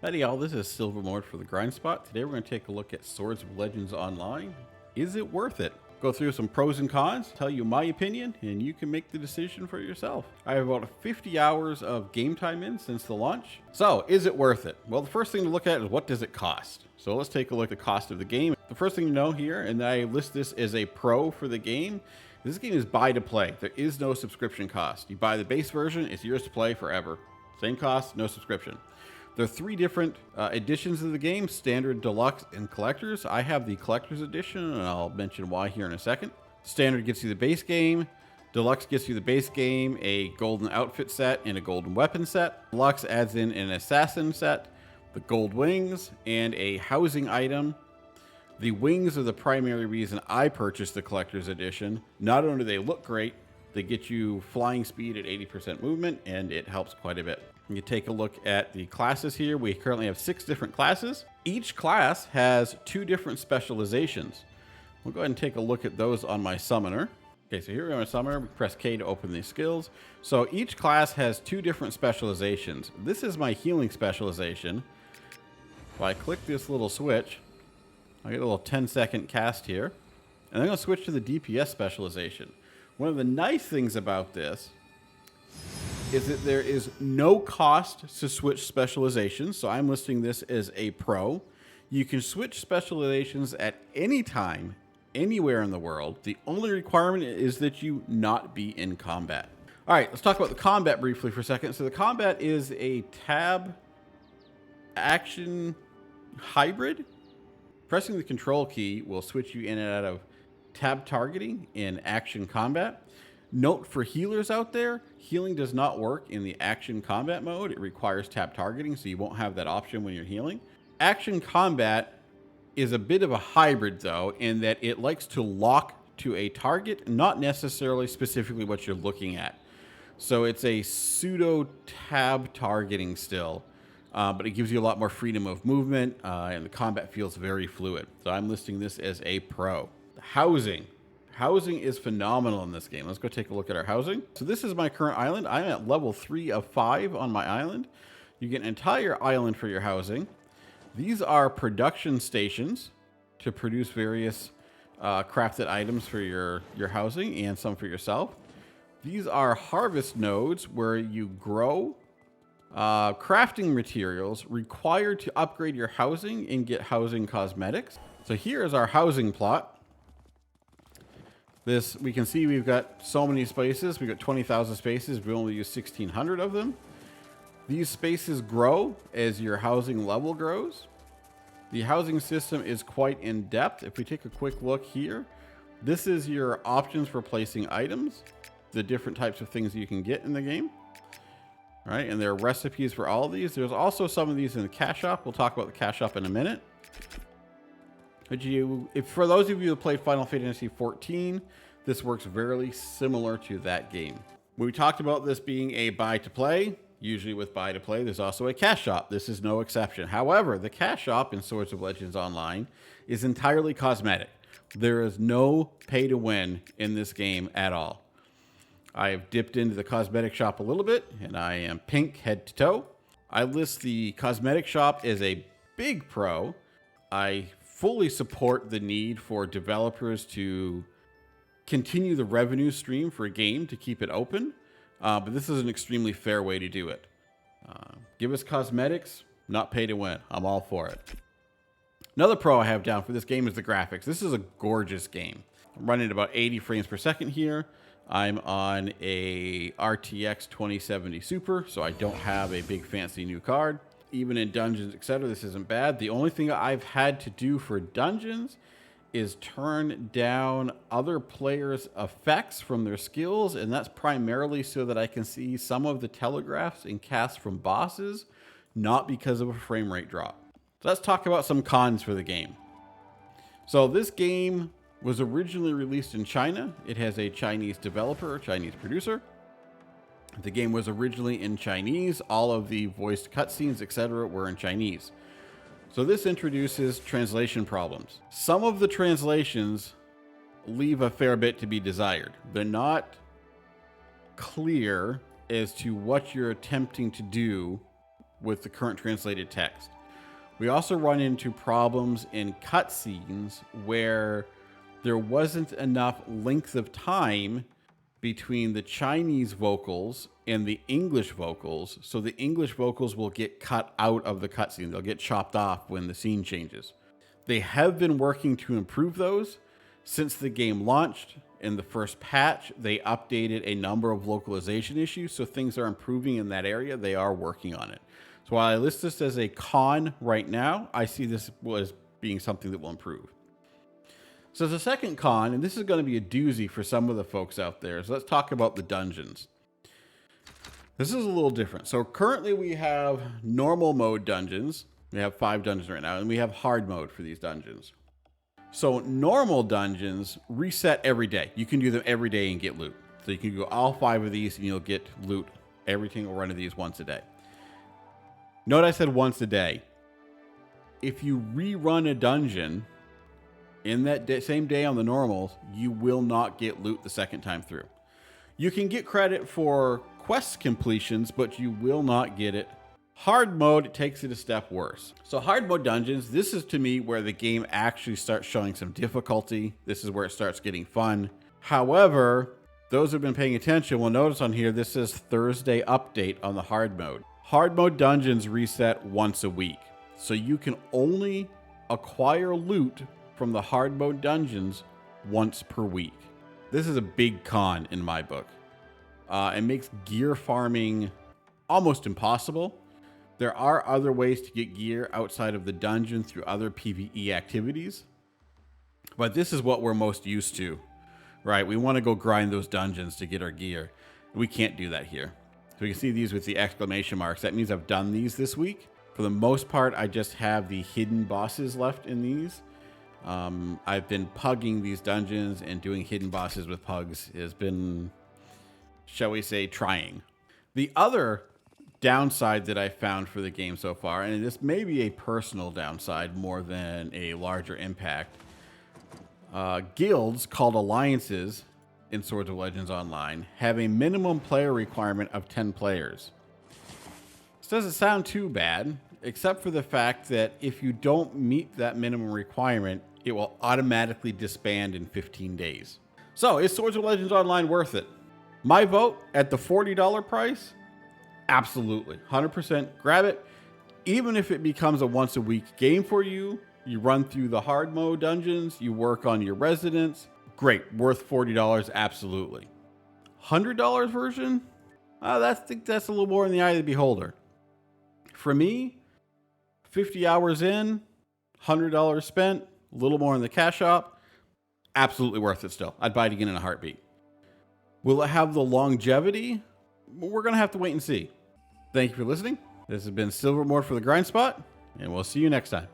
Howdy y'all, this is Silvermord for the Grind Spot. Today we're going to take a look at Swords of Legends Online. Is it worth it? Go through some pros and cons, tell you my opinion, and you can make the decision for yourself. I have about 50 hours of game time in since the launch. So, is it worth it? Well, the first thing to look at is what does it cost? So let's take a look at the cost of the game. The first thing to know here, and I list this as a pro for the game, this game is buy to play. There is no subscription cost. You buy the base version, it's yours to play forever. Same cost, no subscription. There are three different editions of the game, Standard, Deluxe, and Collectors. I have the Collector's Edition, and I'll mention why here in a second. Standard gets you the base game. Deluxe gets you the base game, a golden outfit set, and a golden weapon set. Deluxe adds in an assassin set, the gold wings, and a housing item. The wings are the primary reason I purchased the Collector's Edition. Not only do they look great, they get you flying speed at 80% movement, and it helps quite a bit. You take a look at the classes here. We currently have 6 different classes. Each class has 2 different specializations. We'll go ahead and take a look at those on my summoner. Okay, so here we are on summoner. We press K to open these skills. So each class has 2 different specializations. This is my healing specialization. If I click this little switch, I get a little 10-second cast here. And I'm going to switch to the DPS specialization. One of the nice things about this is that there is no cost to switch specializations. So I'm listing this as a pro. You can switch specializations at any time, anywhere in the world. The only requirement is that you not be in combat. All right, let's talk about the combat briefly for a second. So the combat is a tab action hybrid. Pressing the control key will switch you in and out of tab targeting in action combat. Note for healers out there, healing does not work in the action combat mode. It requires tab targeting, so you won't have that option when you're healing. Action combat is a bit of a hybrid, though, in that it likes to lock to a target, not necessarily specifically what you're looking at. So it's a pseudo tab targeting still, but it gives you a lot more freedom of movement, and the combat feels very fluid. So I'm listing this as a pro. Housing. Housing is phenomenal in this game. Let's go take a look at our housing. So this is my current island. I'm at level 3 of 5 on my island. You get an entire island for your housing. These are production stations to produce various crafted items for your housing and some for yourself. These are harvest nodes where you grow crafting materials required to upgrade your housing and get housing cosmetics. So here is our housing plot. We can see we've got so many spaces. We've got 20,000 spaces. We only use 1,600 of them. These spaces grow as your housing level grows. The housing system is quite in depth. If we take a quick look here, this is your options for placing items, the different types of things you can get in the game. All right, and there are recipes for all of these. There's also some of these in the cash shop. We'll talk about the cash shop in a minute. But for those of you who played Final Fantasy XIV, this works very similar to that game. We talked about this being a buy to play. Usually with buy to play, there's also a cash shop. This is no exception. However, the cash shop in Swords of Legends Online is entirely cosmetic. There is no pay to win in this game at all. I have dipped into the cosmetic shop a little bit, and I am pink head to toe. I list the cosmetic shop as a big pro. I fully support the need for developers to continue the revenue stream for a game to keep it open, but this is an extremely fair way to do it. Give us cosmetics, not pay to win. I'm all for it. Another pro I have down for this game is the graphics. This is a gorgeous game. I'm running at about 80 frames per second here. I'm on a RTX 2070 Super, so I don't have a big fancy new card. Even in dungeons, etc., this isn't bad. The only thing I've had to do for dungeons is turn down other players' effects from their skills, and that's primarily so that I can see some of the telegraphs and casts from bosses, not because of a frame rate drop. So let's talk about some cons for the game. So this game was originally released in China. It has a Chinese developer, a Chinese producer. The game was originally in Chinese. All of the voiced cutscenes, etc., were in Chinese. So this introduces translation problems. Some of the translations leave a fair bit to be desired. They're not clear as to what you're attempting to do with the current translated text. We also run into problems in cutscenes where there wasn't enough length of time between the Chinese vocals and the English vocals, so the English vocals will get cut out of the cutscene. They'll get chopped off when the scene changes. They have been working to improve those. Since the game launched in the first patch, they updated a number of localization issues, so things are improving in that area. They are working on it. So while I list this as a con right now, I see this as being something that will improve. So the second con, and this is going to be a doozy for some of the folks out there, so let's talk about the dungeons. This is a little different. So currently we have normal mode dungeons. We have 5 dungeons right now, and we have hard mode for these dungeons. So normal dungeons reset every day. You can do them every day and get loot. So you can go all 5 of these and you'll get loot every single run of these once a day. Note I said once a day. If you rerun a dungeon in that same day on the normals, you will not get loot the second time through. You can get credit for quest completions, but you will not get it. Hard mode, it takes it a step worse. So hard mode dungeons, this is to me where the game actually starts showing some difficulty. This is where it starts getting fun. However, those who have been paying attention will notice on here, this says Thursday update on the hard mode. Hard mode dungeons reset once a week. So you can only acquire loot from the hard mode dungeons once per week. This is a big con in my book. It makes gear farming almost impossible. There are other ways to get gear outside of the dungeon through other PvE activities, but this is what we're most used to, right? We want to go grind those dungeons to get our gear. We can't do that here. So you can see these with the exclamation marks. That means I've done these this week. For the most part, I just have the hidden bosses left in these. I've been pugging these dungeons, and doing hidden bosses with pugs has been, shall we say, trying. The other downside that I found for the game so far, and this may be a personal downside more than a larger impact, guilds called alliances in Swords of Legends Online have a minimum player requirement of 10 players. This doesn't sound too bad, except for the fact that if you don't meet that minimum requirement, it will automatically disband in 15 days. So is Swords of Legends Online worth it? My vote at the $40 price, absolutely. 100% grab it. Even if it becomes a once a week game for you, you run through the hard mode dungeons, you work on your residents, great, worth $40, absolutely. $100 version? I think that's a little more in the eye of the beholder. For me, 50 hours in, $100 spent, a little more in the cash shop, absolutely worth it still. I'd buy it again in a heartbeat. Will it have the longevity? We're going to have to wait and see. Thank you for listening. This has been Silvermore for the Grind Spot, and we'll see you next time.